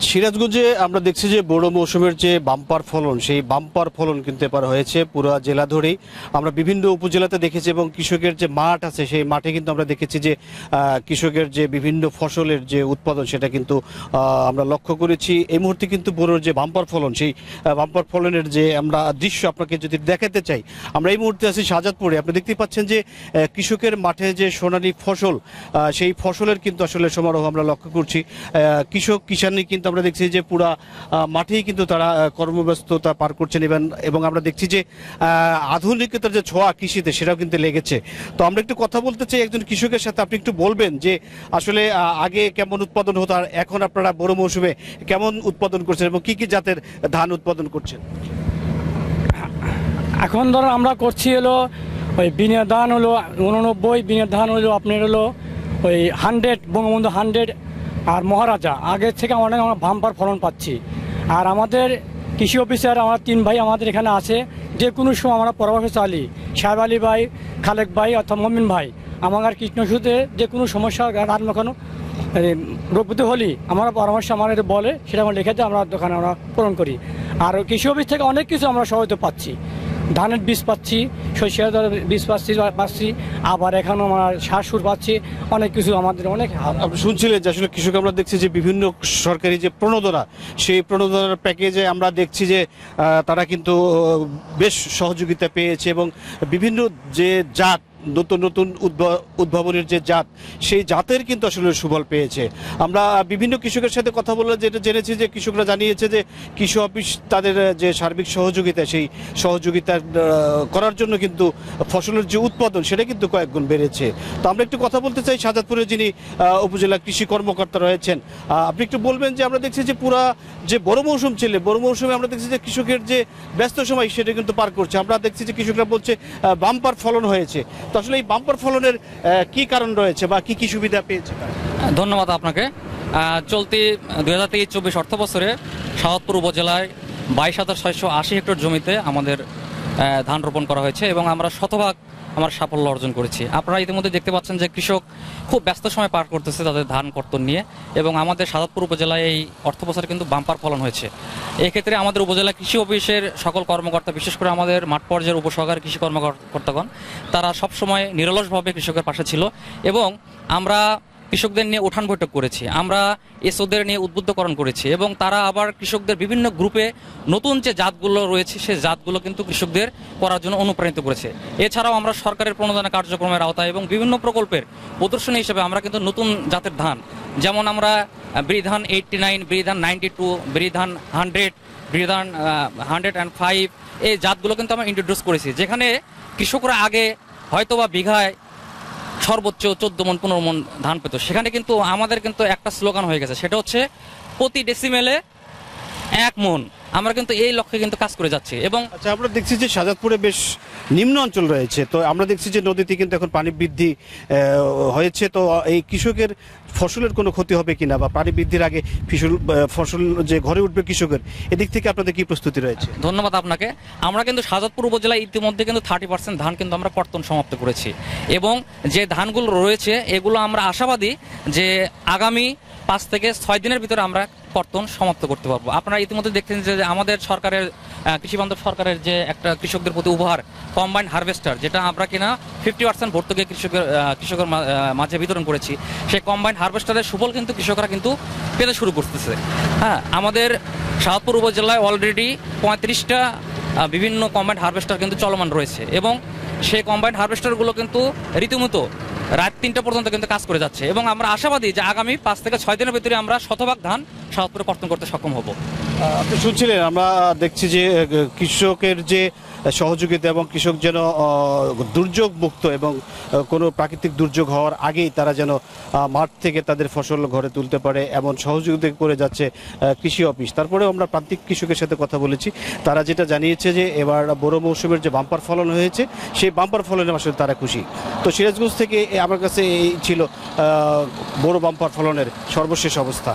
সিরাজগঞ্জে আমরা দেখছি যে বড় মৌসুমের যে বাম্পার ফলন, সেই বাম্পার ফলন কিন্তু এবার হয়েছে পুরো জেলা ধরেই। আমরা বিভিন্ন উপজেলাতে দেখেছি এবং কৃষকের যে মাঠ আছে সেই মাঠে কিন্তু আমরা দেখেছি যে কৃষকের যে বিভিন্ন ফসলের যে উৎপাদন সেটা কিন্তু আমরা লক্ষ্য করেছি। এই মুহূর্তে কিন্তু বড়োর যে বাম্পার ফলন, সেই বাম্পার ফলনের যে আমরা দৃশ্য আপনাকে যদি দেখাতে চাই, আমরা এই মুহূর্তে আছি শাহজাদপুরে। আপনি দেখতে পাচ্ছেন যে কৃষকের মাঠে যে সোনালী ফসল, সেই ফসলের কিন্তু আসলে সমারোহ আমরা লক্ষ্য করছি। কিষানি কিন্তু আমরা দেখছি যে পুরা মাঠেই কিন্তু তারা কর্মব্যস্ততা পার করছেন এবং আমরা দেখছি যে আধুনিকতার যে ছোঁয়া কৃষিতে সেটাও কিন্তু লেগেছে। তো আমরা একটু কথা বলতে চাই একজন কৃষকের সাথে। আপনি একটু বলবেন যে আসলে আগে কেমন উৎপাদন হতো আর এখন আপনারা বড় মৌসুমে কেমন উৎপাদন করছেন এবং কি কি জাতের ধান উৎপাদন করছেন? এখন ধরো আমরা করছি হলো ওই বিনের ধান হলো 89, বিনের ধান হলো আপনার হলো ওই 100, বঙ্গবন্ধু 100 আর মহারাজা। আগের থেকে অনেক আমরা বাম্পার ফলন পাচ্ছি। আর আমাদের কৃষি অফিসার আমরা 3 ভাই আমাদের এখানে আছে, যে কোনো সময় আমরা পরামর্শ চালি। সাহেব আলী ভাই, খালেক ভাই অথবা মমিন ভাই আমার কীটনাশকে যে কোনো সমস্যা আর কোনো রোগবিত হলে আমরা পরামর্শ আমাদের বলে, সেটা আমরা লিখে দিয়ে আমরা দোকানে আমরা পূরণ করি। আর কৃষি অফিস থেকে অনেক কিছু আমরা সহায়তা পাচ্ছি। ধানের বীজ পাচ্ছি, শস্যের বীজ পাচ্ছি, আবার এখানে আমরা সার সুর পাচ্ছি, অনেক কিছু আমাদের অনেক। আপনি শুনছিলেন যে আসলে কৃষক আমরা দেখছি যে বিভিন্ন সরকারি যে প্রণোদনা, সেই প্রণোদনার প্যাকেজে আমরা দেখছি যে তারা কিন্তু বেশ সহযোগিতা পেয়েছে এবং বিভিন্ন যে জাত, নতুন নতুন উদ্ভাবনের যে জাত, সেই জাতের কিন্তু আসলে সুফল পেয়েছে। আমরা বিভিন্ন কৃষকের সাথে কথা বলে যেটা জেনেছি যে কৃষকরা জানিয়েছে যে কৃষি অফিস তাদের যে সার্বিক সহযোগিতা, সেই সহযোগিতা করার জন্য কিন্তু ফসলের যে উৎপাদন সেটা কিন্তু কয়েক গুণ বেড়েছে। তো আমরা একটু কথা বলতে চাই শাহজাদপুরে যিনি উপজেলা কৃষি কর্মকর্তা রয়েছেন। আপনি একটু বলবেন যে আমরা দেখছি যে পুরা যে বড় মৌসুম ছিল, বড় মৌসুমে আমরা দেখছি যে কৃষকের যে ব্যস্ত সময় সেটা কিন্তু পার করছে। আমরা দেখছি যে কৃষকরা বলছে বাম্পার ফলন হয়েছে। তো আসলে এই বাম্পার ফলনের কি কারণ রয়েছে বা কি কি সুবিধা পেয়েছে? ধন্যবাদ আপনাকে। চলতি 2023-24 অর্থ বছরে শাহজাদপুর উপজেলায় 22,680 হেক্টর জমিতে আমাদের ধান রোপণ করা হয়েছে এবং আমরা শতভাগ আমার সাফল্য অর্জন করেছি। আপনারা ইতিমধ্যে দেখতে পাচ্ছেন যে কৃষক খুব ব্যস্ত সময় পার করতেছে তাদের ধান কর্তন নিয়ে, এবং আমাদের শাহজাদপুর উপজেলায় এই অর্থ বছরে কিন্তু বাম্পার ফলন হয়েছে। এক্ষেত্রে আমাদের উপজেলা কৃষি অফিসের সকল কর্মকর্তা, বিশেষ করে আমাদের মাঠ পর্যায়ের উপসহকারী কৃষি কর্মকর্তাগণ, তারা সবসময় নিরলসভাবে কৃষকের পাশে ছিল এবং আমরা কৃষকদের নিয়ে উঠান বৈঠক করেছি, আমরা এসওদের নিয়ে উদ্বুদ্ধকরণ করেছি এবং তারা আবার কৃষকদের বিভিন্ন গ্রুপে নতুন যে জাতগুলো রয়েছে সেই জাতগুলো কিন্তু কৃষকদের করার জন্য অনুপ্রাণিত করেছে। এছাড়াও আমরা সরকারের প্রণোদনা কার্যক্রমের আওতায় এবং বিভিন্ন প্রকল্পের প্রদর্শনী হিসেবে আমরা কিন্তু নতুন জাতের ধান, যেমন আমরা বিধান 89, বিধান 92, বিধান 100, বিধান 105, এই জাতগুলো কিন্তু আমরা ইন্ট্রোডিউস করেছি, যেখানে কৃষকরা আগে হয়তোবা বিঘায় সর্বোচ্চ 14 মণ 15 মণ ধান পেত, সেখানে কিন্তু আমাদের কিন্তু একটা স্লোগান হয়ে গেছে, সেটা হচ্ছে প্রতি ডেসিমেলে 1 মণ। আমরা কিন্তু এই লক্ষ্যে কিন্তু কাজ করে যাচ্ছি। এবং আচ্ছা, আমরা দেখছি যে শাহজাদপুরে বেশ নিম্ন অঞ্চল রয়েছে, তো আমরা দেখছি যে নদীতে কিন্তু এখন পানি বৃদ্ধি হয়েছে। তো এই কৃষকের ফসলের কোনো ক্ষতি হবে কিনা বা পানি বৃদ্ধির আগে ফসল যে ঘরে উঠবে কৃষকের, এদিক থেকে আপনাদের কি প্রস্তুতি রয়েছে? ধন্যবাদ আপনাকে। আমরা কিন্তু শাহজাদপুর উপজেলায় ইতিমধ্যে কিন্তু 30% ধান কিন্তু আমরা কর্তন সমাপ্ত করেছি এবং যে ধানগুলো রয়েছে এগুলো আমরা আশাবাদী যে আগামী 5 থেকে 6 দিনের ভিতরে আমরা কর্তন সমাপ্ত করতে পারবো। আপনারা ইতিমধ্যে দেখছেন যে আমাদের সরকারের কৃষি বান্ধব সরকারের যে একটা কৃষকদের প্রতি উপহার কম্বাইন্ড হারভেস্টার, যেটা আমরা কিনা 50% ভর্তুকি কৃষকের মাঝে বিতরণ করেছি, সেই কম্বাইন্ড হারভেস্টারের সুফল কিন্তু কৃষকরা কিন্তু পেতে শুরু করতেছে। হ্যাঁ, আমাদের শাহজাদপুর উপজেলায় অলরেডি 35টা বিভিন্ন কম্বাইন্ড হারভেস্টার কিন্তু চলমান রয়েছে এবং সেই কম্বাইন্ড হারভেস্টারগুলো কিন্তু রীতিমতো রাত 3টা পর্যন্ত কিন্তু কাজ করে যাচ্ছে এবং আমরা আশাবাদী যে আগামী 5 থেকে 6 দিনের ভিতরে আমরা শতভাগ ধান শাহজাদপুরে কর্তন করতে সক্ষম হব। আপনি শুনছিলেন, আমরা দেখছি যে কৃষকের যে সহযোগিতা এবং কৃষক যেন দুর্যোগ মুক্ত এবং কোনো প্রাকৃতিক দুর্যোগ হওয়ার আগেই তারা যেন মাঠ থেকে তাদের ফসল ঘরে তুলতে পারে এমন সহযোগিতা করে যাচ্ছে কৃষি অফিস। তারপরেও আমরা প্রান্তিক কৃষকের সাথে কথা বলেছি, তারা যেটা জানিয়েছে যে এবার বড় মৌসুমের যে বাম্পার ফলন হয়েছে সেই বাম্পার ফলনে আসলে তারা খুশি। তো সিরাজগঞ্জ থেকে আমার কাছে এই ছিল বড় বাম্পার ফলনের সর্বশেষ অবস্থা।